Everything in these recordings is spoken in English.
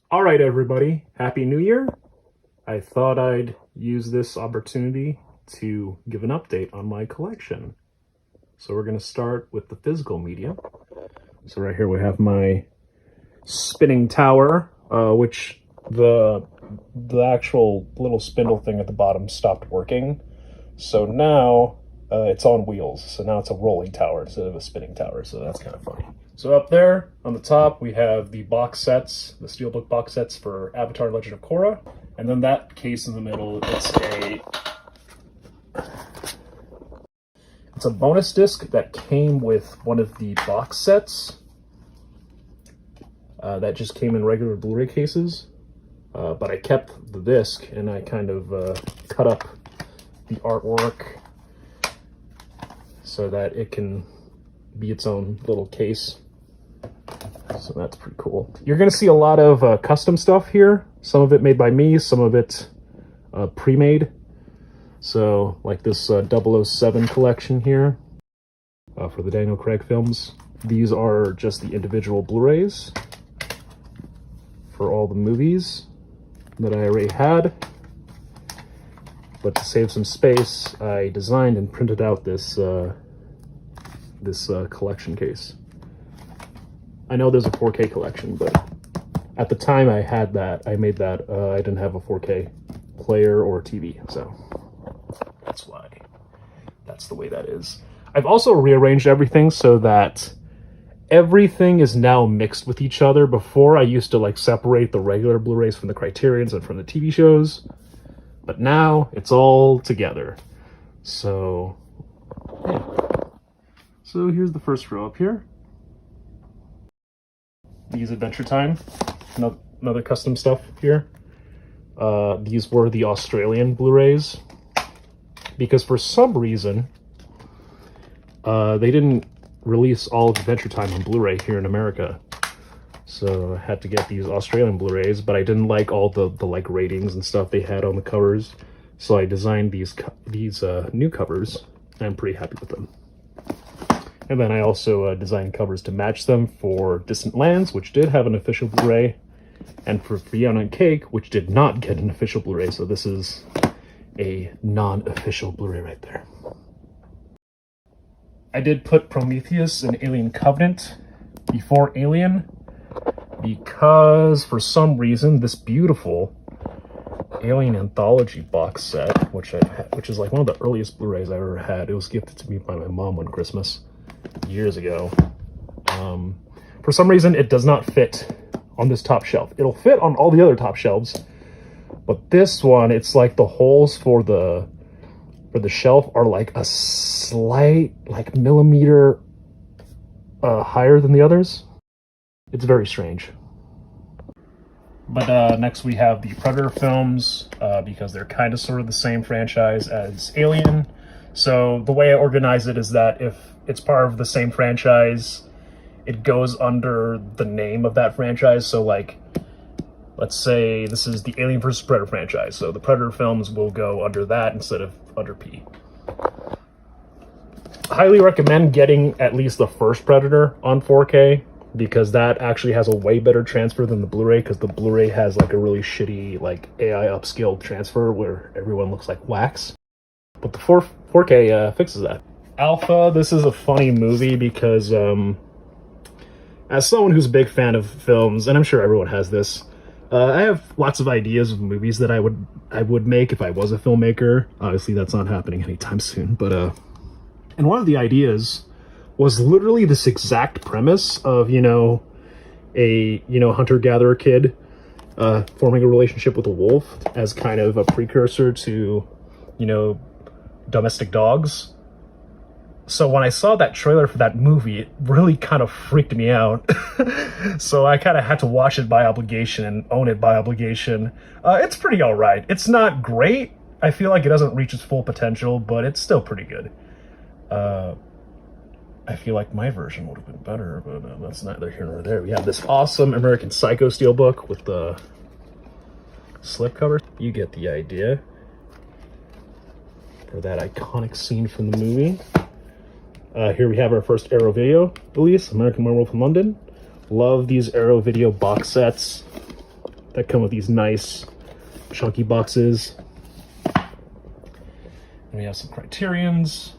All right, everybody, Happy New Year. I thought I'd use this opportunity to give an update on my collection. So we're going to start with the physical media. So right here we have my spinning tower, which the actual little spindle thing at the bottom stopped working. So now it's on wheels. So now it's a rolling tower instead of a spinning tower. So that's kind of funny. So up there on the top, we have the box sets, the Steelbook box sets for Avatar Legend of Korra. And then that case in the middle, it's a bonus disc that came with one of the box sets that just came in regular Blu-ray cases. But I kept the disc and I kind of cut up the artwork so that it can be its own little case. So that's pretty cool. You're going to see a lot of custom stuff here. Some of it made by me, some of it pre-made. So like this 007 collection here for the Daniel Craig films. These are just the individual Blu-rays for all the movies that I already had. But to save some space, I designed and printed out this collection case. I know there's a 4K collection, but at the time I had that, I made that, I didn't have a 4K player or TV, so that's why. That's the way that is. I've also rearranged everything so that everything is now mixed with each other. Before, I used to like separate the regular Blu-rays from the Criterions and from the TV shows, but now it's all together. So, yeah. So here's the first row up here. These Adventure Time, another custom stuff here. These were the Australian Blu-rays because for some reason they didn't release all of Adventure Time on Blu-ray here in America. So I had to get these Australian Blu-rays, but I didn't like all the like ratings and stuff they had on the covers. So I designed these new covers, and I'm pretty happy with them. And then I also designed covers to match them for Distant Lands, which did have an official Blu-ray, and for Fiona and Cake, which did not get an official Blu-ray. So this is a non-official Blu-ray right there. I did put Prometheus and Alien Covenant before Alien because for some reason this beautiful Alien Anthology box set, which is like one of the earliest Blu-rays I ever had. It was gifted to me by my mom one Christmas years ago. For some reason it does not fit on this top shelf. It'll fit on all the other top shelves, but this one, it's like the holes for the shelf are like a slight like millimeter higher than the others. It's very strange. But next we have the Predator films because they're kind of sort of the same franchise as Alien. So the way I organize it is that if it's part of the same franchise, it goes under the name of that franchise. So like, let's say this is the Alien vs. Predator franchise. So the Predator films will go under that instead of under P. Highly recommend getting at least the first Predator on 4K because that actually has a way better transfer than the Blu-ray, because the Blu-ray has like a really shitty like AI upscaled transfer where everyone looks like wax. But the 4K fixes that. Alpha, this is a funny movie because as someone who's a big fan of films, and I'm sure everyone has this, I have lots of ideas of movies that I would make if I was a filmmaker. Obviously that's not happening anytime soon, but and one of the ideas was literally this exact premise of, a hunter-gatherer kid forming a relationship with a wolf as kind of a precursor to, domestic dogs. So when I saw that trailer for that movie, it really kind of freaked me out. So I kind of had to watch it by obligation and own it by obligation. It's pretty all right. It's not great. I feel like it doesn't reach its full potential, but it's still pretty good. I feel like my version would have been better, but that's neither here nor there. We have this awesome American Psycho steelbook with the slipcover. You get the idea. For that iconic scene from the movie. Here we have our first Arrow Video release, American Werewolf in London. Love these Arrow Video box sets. that come with these nice chunky boxes. And we have some Criterions.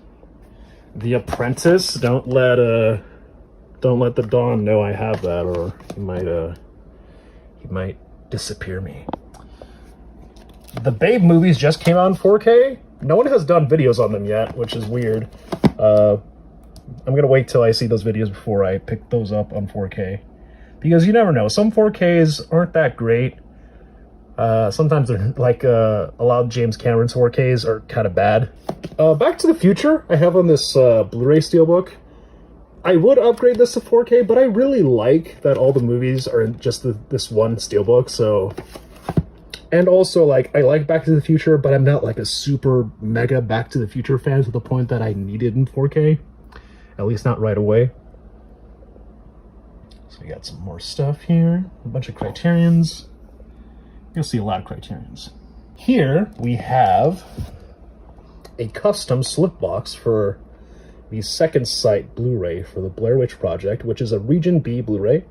The Apprentice. Don't let the Don know I have that, or he might disappear me. The Babe movies just came out in 4K. No one has done videos on them yet, which is weird. I'm gonna wait till I see those videos before I pick those up on 4K, because you never know. Some 4Ks aren't that great. Sometimes they're like a lot of James Cameron's 4Ks are kind of bad. Back to the Future I have on this Blu-ray Steelbook. I would upgrade this to 4K, but I really like that all the movies are in just this one Steelbook. So, and also, like, I like Back to the Future, but I'm not like a super mega Back to the Future fan to the point that I need it in 4K. At least not right away. So we got some more stuff here. A bunch of Criterions. You'll see a lot of Criterions. Here we have a custom slip box for the Second Sight Blu-ray for the Blair Witch Project, which is a Region B Blu-ray.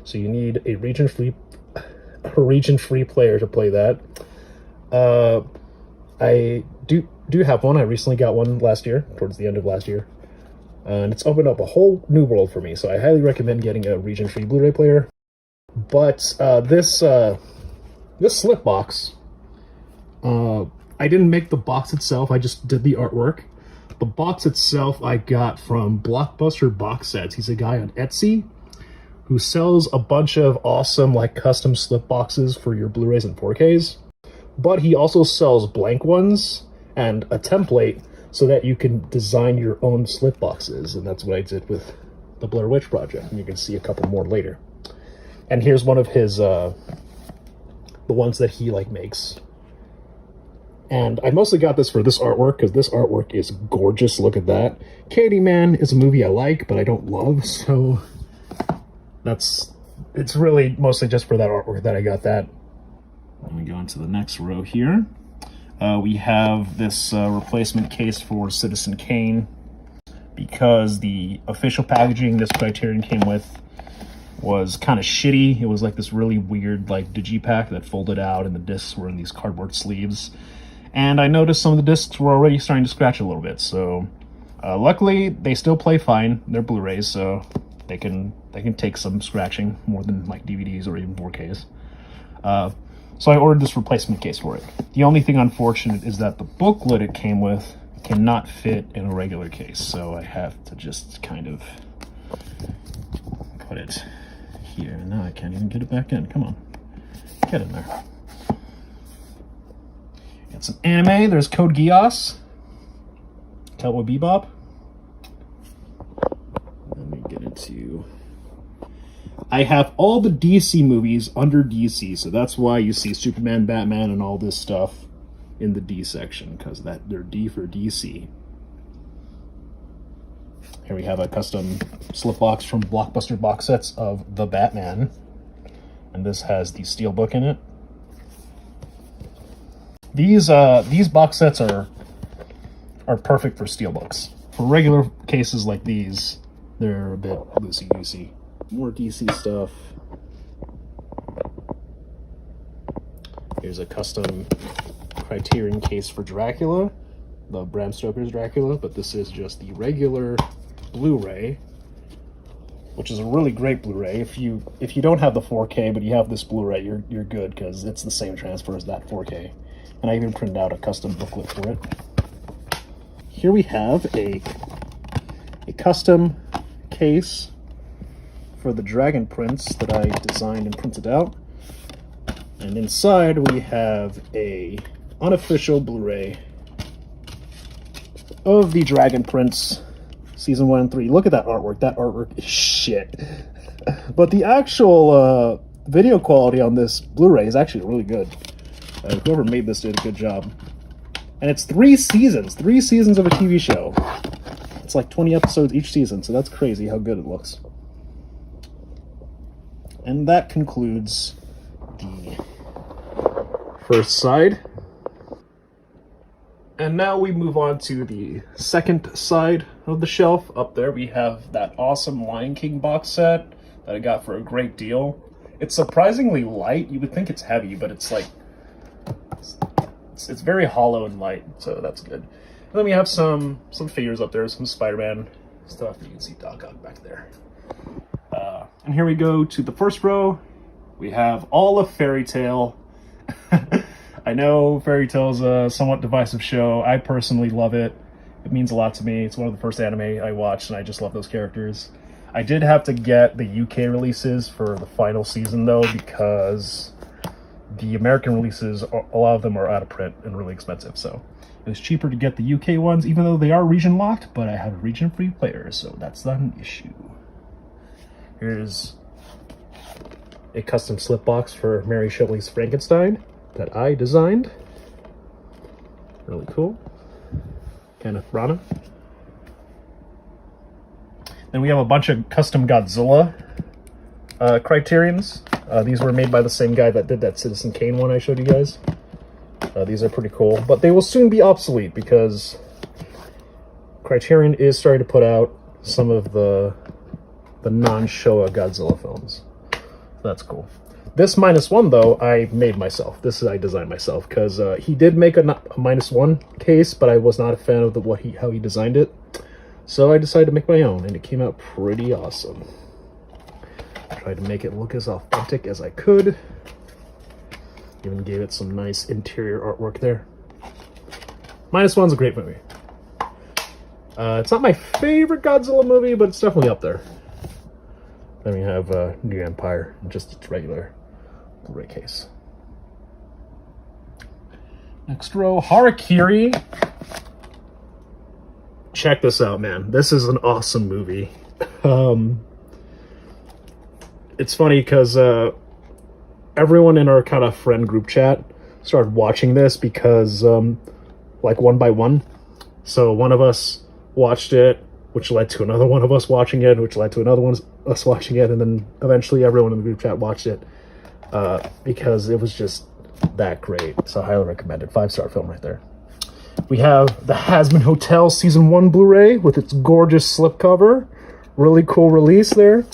So you need a region-free player to play that. I do have one. I recently got one last year, towards the end of last year. And it's opened up a whole new world for me, so I highly recommend getting a region-free Blu-ray player. But this slip box, I didn't make the box itself, I just did the artwork. The box itself I got from Blockbuster Box Sets. He's a guy on Etsy who sells a bunch of awesome like custom slip boxes for your Blu-rays and 4Ks. But he also sells blank ones and a template so that you can design your own slip boxes. And that's what I did with the Blair Witch Project. And you can see a couple more later. And here's one of his, the ones that he like makes. And I mostly got this for this artwork, because this artwork is gorgeous. Look at that. Candyman is a movie I like, but I don't love, so it's really mostly just for that artwork that I got that. Let me go into the next row here. We have this replacement case for Citizen Kane, because the official packaging this Criterion came with was kind of shitty. It was like this really weird like digipack that folded out, and the discs were in these cardboard sleeves. And I noticed some of the discs were already starting to scratch a little bit. So luckily they still play fine. They're Blu-rays, so they can take some scratching more than like DVDs or even 4Ks. So I ordered this replacement case for it. The only thing unfortunate is that the booklet it came with cannot fit in a regular case. So I have to just kind of put it here. Now I can't even get it back in. Come on, get in there. Got some anime. There's Code Geass, Cowboy Bebop. Let me get into... I have all the DC movies under DC, so that's why you see Superman, Batman, and all this stuff in the D section, because they're D for DC. Here we have a custom slip box from Blockbuster Box Sets of The Batman, and this has the steelbook in it. These box sets are perfect for steelbooks. For regular cases like these, they're a bit loosey-goosey. More DC stuff. Here's a custom Criterion case for Dracula, the Bram Stoker's Dracula, but this is just the regular Blu-ray, which is a really great Blu-ray. If you don't have the 4K but you have this Blu-ray, you're good, because it's the same transfer as that 4K. And I even printed out a custom booklet for it. Here we have a custom case for the Dragon Prince that I designed and printed out. And inside we have a unofficial Blu-ray of the Dragon Prince Season 1 and 3. Look at that artwork. That artwork is shit. But the actual video quality on this Blu-ray is actually really good. Whoever made this did a good job. And it's 3 seasons of a TV show. It's like 20 episodes each season, so that's crazy how good it looks. And that concludes the first side. And now we move on to the second side of the shelf. Up there we have that awesome Lion King box set that I got for a great deal. It's surprisingly light. You would think it's heavy, but it's like it's very hollow and light, so that's good. And then we have some figures up there, some Spider-Man stuff. You can see Doc Ock back there. And here we go to the first row. We have all of Fairy Tail. I know Fairy Tail is a somewhat divisive show. I personally love it. It means a lot to me. It's one of the first anime I watched, and I just love those characters. I did have to get the UK releases for the final season, though, because the American releases, a lot of them are out of print and really expensive. So it was cheaper to get the UK ones, even though they are region locked, but I have a region-free player, so that's not an issue. Here's a custom slip box for Mary Shelley's Frankenstein that I designed. Really cool. Kenneth Branagh. Then we have a bunch of custom Godzilla Criterions. These were made by the same guy that did that Citizen Kane one I showed you guys. These are pretty cool, but they will soon be obsolete because Criterion is starting to put out some of the non-Showa Godzilla films. That's cool. This -1, though, I made myself. I designed myself, because he did make a -1 case, but I was not a fan of how he designed it. So I decided to make my own, and it came out pretty awesome. I tried to make it look as authentic as I could. Even gave it some nice interior artwork there. -1's a great movie. It's not my favorite Godzilla movie, but it's definitely up there. Then we have New Empire, just its regular Blu-ray case. Next row, Harakiri. Check this out, man. This is an awesome movie. It's funny because everyone in our kind of friend group chat started watching this because, like, one by one. So one of us watched it, which led to another one of us watching it, which led to another one of us watching it, and then eventually everyone in the group chat watched it because it was just that great. So I highly recommend it. 5-star film right there. We have the Hazbin Hotel Season 1 Blu-ray with its gorgeous slipcover. Really cool release there.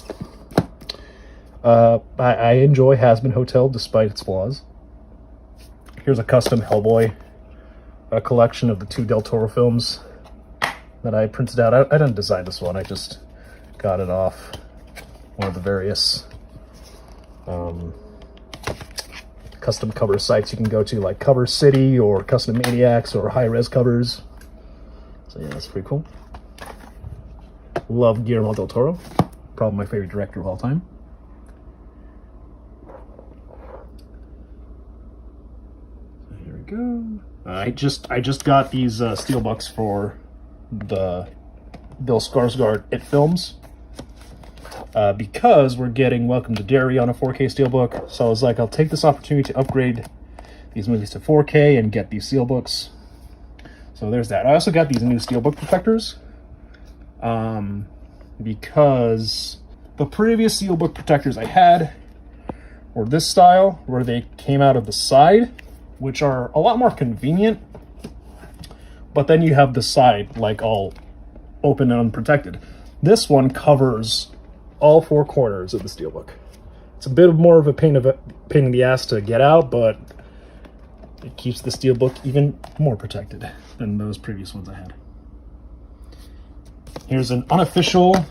I enjoy Hazbin Hotel despite its flaws. Here's a custom Hellboy collection of the 2 Del Toro films that I printed out. I didn't design this one. I just got it off one of the various custom cover sites you can go to, like Cover City or Custom Maniacs or High Res Covers. So yeah, that's pretty cool. Love Guillermo del Toro. Probably my favorite director of all time. So here we go. I just got these steelbooks for the Bill Skarsgård It films because we're getting Welcome to Derry on a 4K steelbook. So I was like, I'll take this opportunity to upgrade these movies to 4K and get these steelbooks. So there's that. I also got these new steelbook protectors because the previous steelbook protectors I had were this style, where they came out of the side, which are a lot more convenient. But then you have the side like all open and unprotected. This one covers all 4 corners of the steelbook. It's a bit more of a pain in the ass to get out, but it keeps the steelbook even more protected than those previous ones I had. Here's an unofficial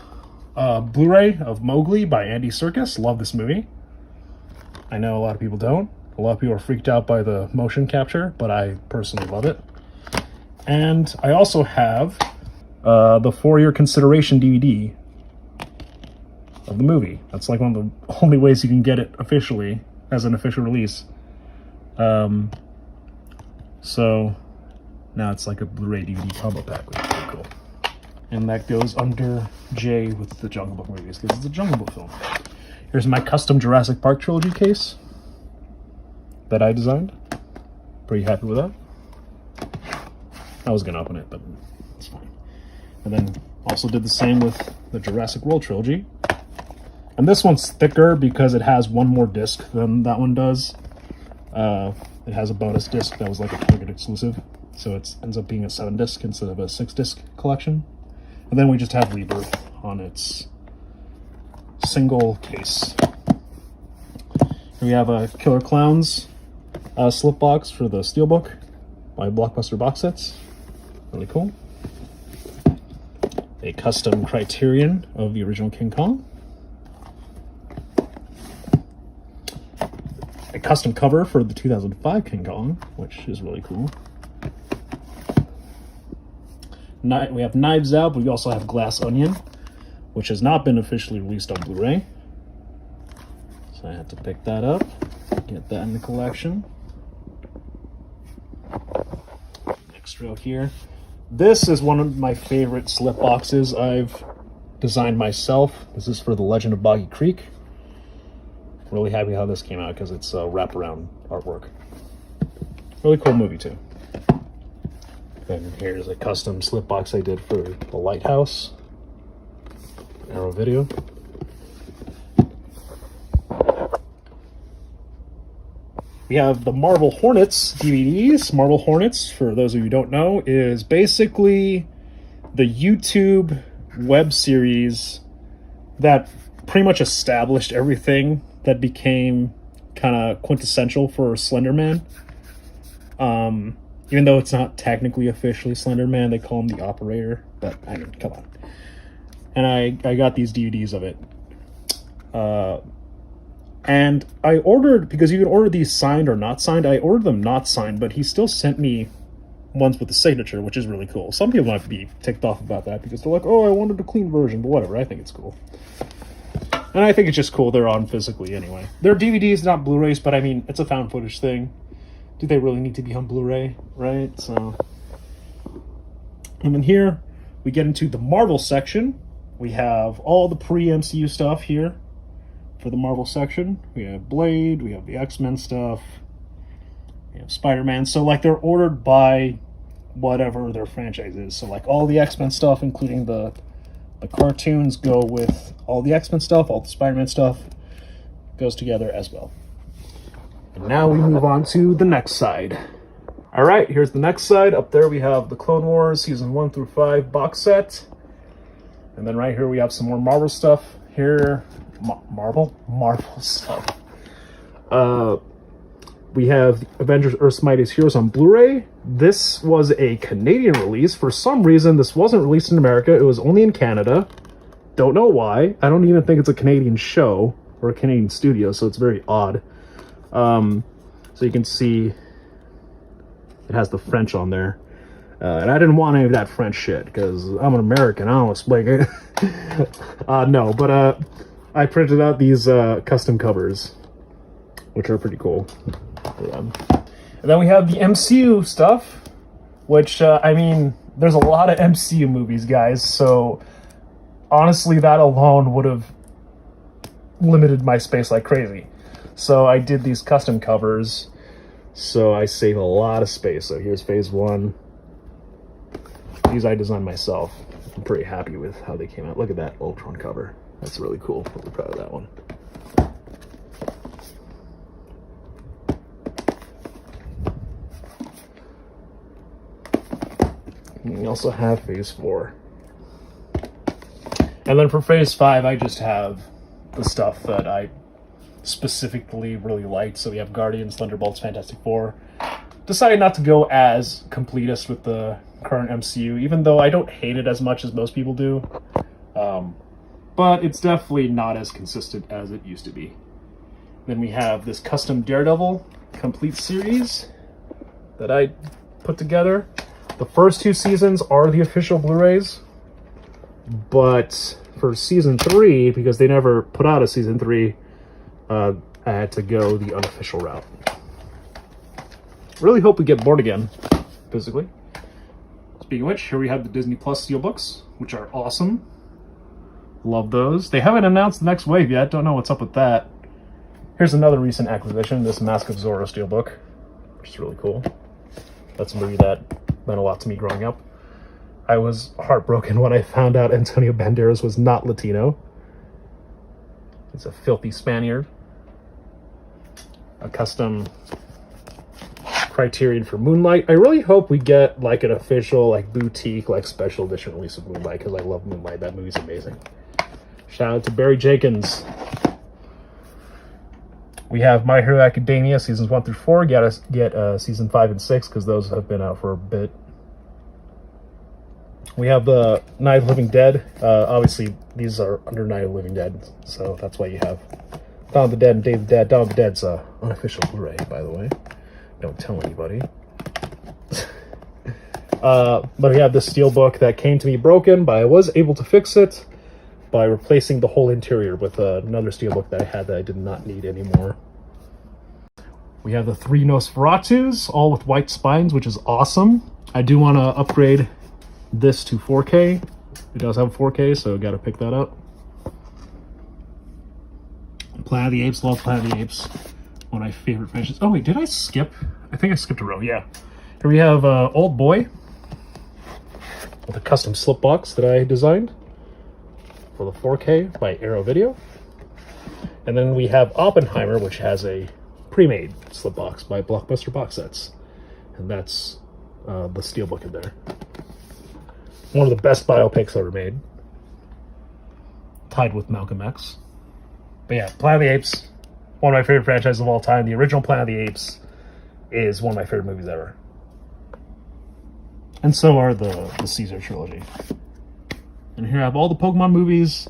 Blu-ray of Mowgli by Andy Serkis. Love this movie. I know a lot of people don't. A lot of people are freaked out by the motion capture, but I personally love it. And I also have the For Your Consideration DVD of the movie. That's like one of the only ways you can get it officially as an official release. So now it's like a Blu-ray DVD combo pack, which is pretty cool. And that goes under J with the Jungle Book movies because it's a Jungle Book film. Here's my custom Jurassic Park trilogy case that I designed. Pretty happy with that. I was gonna open it, but it's fine. And then also did the same with the Jurassic World trilogy. And this one's thicker because it has one more disc than that one does. It has a bonus disc that was like a Target exclusive. So it ends up being a 7-disc instead of a 6-disc collection. And then we just have Rebirth on its single case. We have a Killer Clowns slip box for the Steelbook by Blockbuster Box Sets. Really cool. A custom Criterion of the original King Kong. A custom cover for the 2005 King Kong, which is really cool. We have Knives Out, but we also have Glass Onion, which has not been officially released on Blu-ray. So I had to pick that up, get that in the collection. Next row here. This is one of my favorite slip boxes I've designed myself. This is for The Legend of Boggy Creek. Really happy how this came out because it's wraparound artwork. Really cool movie too. And here's a custom slip box I did for The Lighthouse. Arrow Video. We have the Marvel Hornets DVDs. Marvel Hornets, for those of you who don't know, is basically the YouTube web series that pretty much established everything that became kind of quintessential for Slender Man. Even though it's not technically officially Slender Man, they call him the Operator. But I mean, come on. And I got these DVDs of it. And I ordered, because you can order these signed or not signed, I ordered them not signed, but he still sent me ones with the signature, which is really cool. Some people might be ticked off about that because they're like, oh, I wanted a clean version, but whatever, I think it's cool. And I think it's just cool they're on physically anyway. They're DVDs, not Blu-rays, but I mean, it's a found footage thing. Do they really need to be on Blu-ray, right? So, and then here, we get into the Marvel section. We have all the pre-MCU stuff here. For the Marvel section, we have Blade, we have the X-Men stuff, we have Spider-Man. So like they're ordered by whatever their franchise is. So like all the X-Men stuff, including the cartoons, go with all the X-Men stuff, all the Spider-Man stuff goes together as well. And now we move on to the next side. All right, here's the next side. Up there we have the Clone Wars Season 1 through 5 box set. And then right here we have some more Marvel stuff. Here, Marvel stuff. We have Avengers Earth's Mightiest Heroes on Blu-ray. This was a Canadian release. For some reason, this wasn't released in America. It was only in Canada. Don't know why. I don't even think it's a Canadian show or a Canadian studio, so it's very odd. So you can see it has the French on there. And I didn't want any of that French shit because I'm an American. I don't speak it. No, but I printed out these custom covers, which are pretty cool. Yeah. And then we have the MCU stuff, which, I mean, there's a lot of MCU movies, guys, so honestly, that alone would have limited my space like crazy. So I did these custom covers, so I save a lot of space. So here's Phase 1. These I designed myself. I'm pretty happy with how they came out. Look at that Ultron cover. That's really cool. Really proud of that one. And we also have Phase 4. And then for Phase 5, I just have the stuff that I specifically really liked. So we have Guardians, Thunderbolts, Fantastic Four. Decided not to go as completist with the current MCU, even though I don't hate it as much as most people do. But it's definitely not as consistent as it used to be. Then we have this custom Daredevil complete series that I put together. The first 2 seasons are the official Blu-rays, but for season 3, because they never put out a season 3, I had to go the unofficial route. Really hope we get Born Again physically. Speaking of which, here we have the Disney Plus Steelbooks, which are awesome. Love those. They haven't announced the next wave yet. Don't know what's up with that. Here's another recent acquisition, this Mask of Zorro Steelbook, which is really cool. That's a movie that meant a lot to me growing up. I was heartbroken when I found out Antonio Banderas was not Latino. He's a filthy Spaniard. A custom Criterion for Moonlight. I really hope we get like an official, like boutique, like special edition release of Moonlight because I love Moonlight. That movie's amazing. Shout out to Barry Jenkins. We have My Hero Academia seasons 1 through 4. You gotta get season 5 and 6 because those have been out for a bit. We have the Night of the Living Dead. Obviously, these are under Night of the Living Dead, so that's why you have Dawn of the Dead and Day of the Dead. Dawn of the Dead's unofficial Blu-ray, by the way. Don't tell anybody. But we have this steelbook that came to me broken, but I was able to fix it by replacing the whole interior with another steelbook that I had that I did not need anymore. We have the 3 Nosferatus, all with white spines, which is awesome. I do want to upgrade this to 4K. It does have 4K, so I gotta pick that up. Planet of the Apes, love Planet of the Apes. One of my favorite franchises. Oh wait, did I skip? I think I skipped a row, yeah. Here we have Old Boy with a custom slip box that I designed for the 4K by Arrow Video. And then we have Oppenheimer, which has a pre-made slip box by Blockbuster Box Sets. And that's the steelbook in there. One of the best biopics ever made. Tied with Malcolm X. But yeah, Planet of the Apes, one of my favorite franchises of all time. The original Planet of the Apes is one of my favorite movies ever. And so are the Caesar trilogy. And here I have all the Pokemon movies.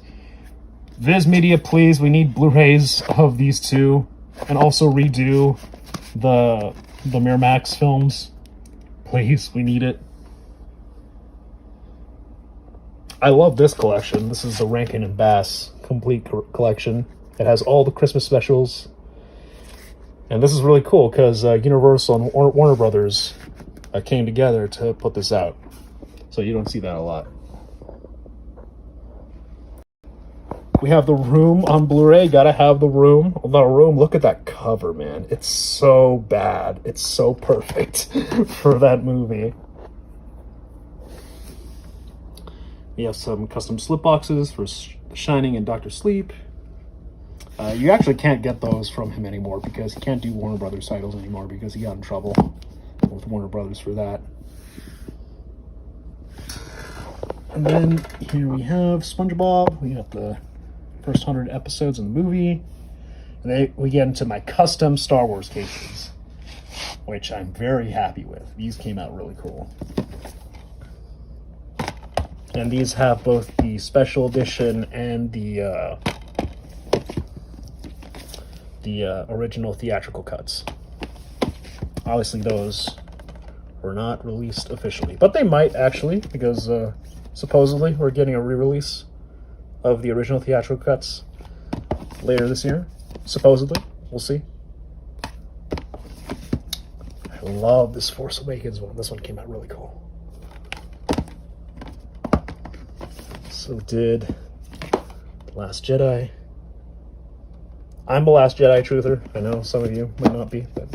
Viz Media, please, we need Blu-rays of these two. And also redo the Miramax films. Please, we need it. I love this collection. This is the Rankin and Bass complete collection. It has all the Christmas specials. And this is really cool because Universal and Warner Brothers came together to put this out. So you don't see that a lot. We have The Room on Blu-ray. Gotta have The Room. The Room, look at that cover, man. It's so bad. It's so perfect for that movie. We have some custom slip boxes for Shining and Dr. Sleep. You actually can't get those from him anymore because he can't do Warner Brothers titles anymore because he got in trouble with Warner Brothers for that. And then here we have SpongeBob. We got the first 100 episodes in the movie. And then we get into my custom Star Wars cases, which I'm very happy with. These came out really cool. And these have both the special edition and the original theatrical cuts. Obviously, those were not released officially, but they might actually, because supposedly we're getting a re-release of the original theatrical cuts later this year. Supposedly, we'll see. I love this Force Awakens one. This one came out really cool. So did The Last Jedi. I'm a Last Jedi truther. I know some of you might not be, but...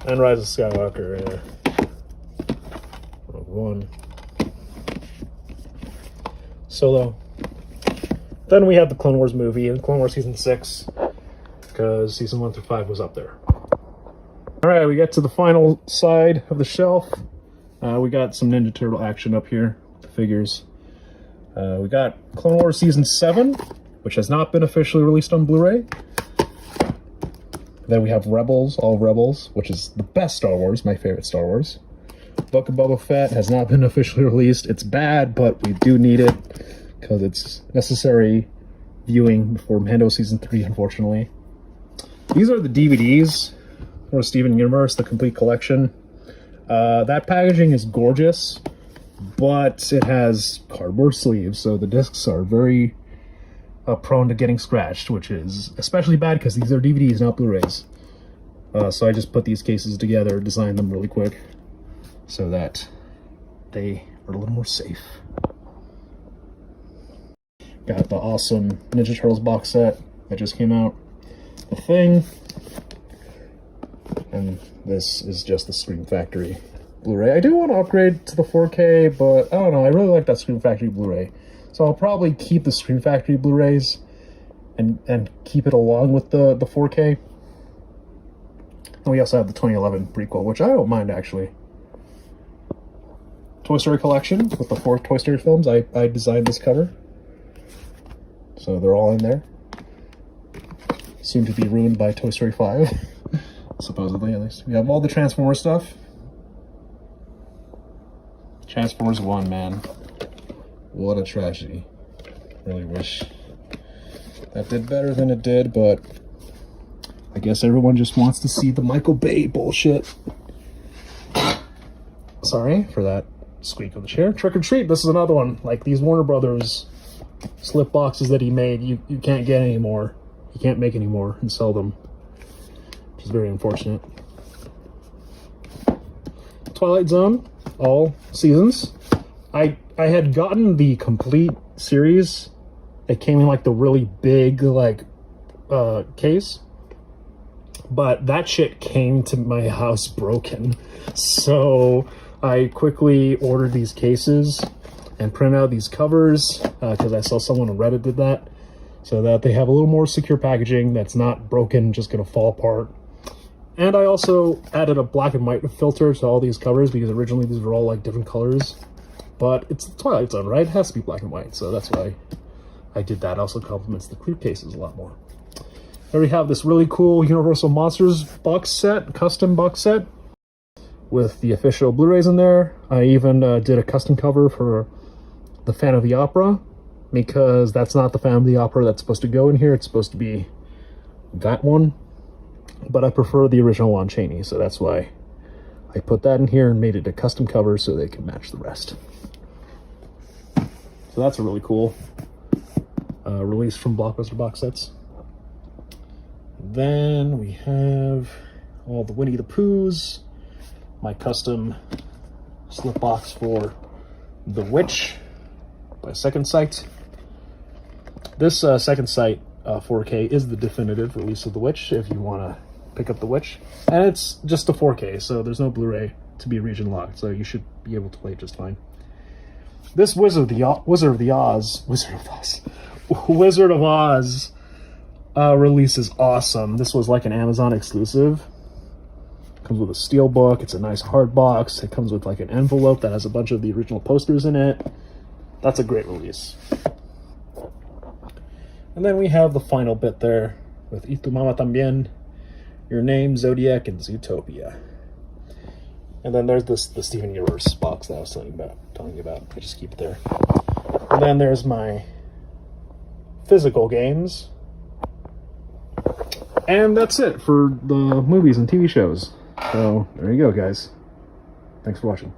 And Rise of Skywalker, Rogue One. Solo. Then we have the Clone Wars movie and Clone Wars Season 6, because Season 1 through 5 was up there. Alright, we get to the final side of the shelf. We got some Ninja Turtle action up here. Figures. We got Clone Wars Season 7, which has not been officially released on Blu-ray. Then we have Rebels, all Rebels, which is the best Star Wars, my favorite Star Wars. Book of Boba Fett has not been officially released. It's bad, but we do need it because it's necessary viewing before Mando Season 3, unfortunately. These are the DVDs for Steven Universe, the complete collection. That packaging is gorgeous, but it has cardboard sleeves, so the discs are very prone to getting scratched, which is especially bad because these are DVDs, not Blu-rays. So I just put these cases together, designed them really quick, so that they are a little more safe. Got the awesome Ninja Turtles box set that just came out. The Thing. And this is just the Scream Factory Blu-ray. I do want to upgrade to the 4K, but I don't know. I really like that Scream Factory Blu-ray. So I'll probably keep the Scream Factory Blu-rays and keep it along with the 4K. And we also have the 2011 prequel, which I don't mind, actually. Toy Story Collection with the 4 Toy Story films. I designed this cover. So they're all in there. soon to be ruined by Toy Story 5. Supposedly, at least. We have all the Transformers stuff. Transformers 1, man. What a tragedy. Really wish that did better than it did, but I guess everyone just wants to see the Michael Bay bullshit. Sorry for that squeak of the chair. Trick or Treat, this is another one. Like these Warner Brothers slip boxes that he made, you can't get anymore. You can't make anymore and sell them, which is very unfortunate. Twilight Zone, all seasons. I had gotten the complete series. It came in like the really big case, but that shit came to my house broken. So I quickly ordered these cases and printed out these covers because I saw someone on Reddit did that, so that they have a little more secure packaging that's not broken, just gonna fall apart. And I also added a black and white filter to all these covers because originally these were all like different colors. But it's the Twilight Zone, right? It has to be black and white, so that's why I did that. Also complements the clear cases a lot more. There we have this really cool Universal Monsters box set, custom box set, with the official Blu-rays in there. I even did a custom cover for the Fan of the Opera, because that's not the Fan of the Opera that's supposed to go in here. It's supposed to be that one. But I prefer the original Lon Chaney, so that's why I put that in here and made it a custom cover so they can match the rest. So that's a really cool release from Blockbuster box sets. Then we have all the Winnie the Poohs, my custom slip box for The Witch by Second Sight. This Second Sight 4K is the definitive release of The Witch if you want to pick up The Witch. And it's just a 4K, so there's no Blu-ray to be region locked, so you should be able to play it just fine. This Wizard of Oz release is awesome. This was like an Amazon exclusive. Comes with a steel book. It's a nice hard box. It comes with like an envelope that has a bunch of the original posters in it. That's a great release. And then we have the final bit there with Y Tu Mama Tambien, Your Name, Zodiac, and Zootopia. And then there's the Steven Universe box that I was telling you about. I just keep it there. And then there's my physical games. And that's it for the movies and TV shows. So there you go, guys. Thanks for watching.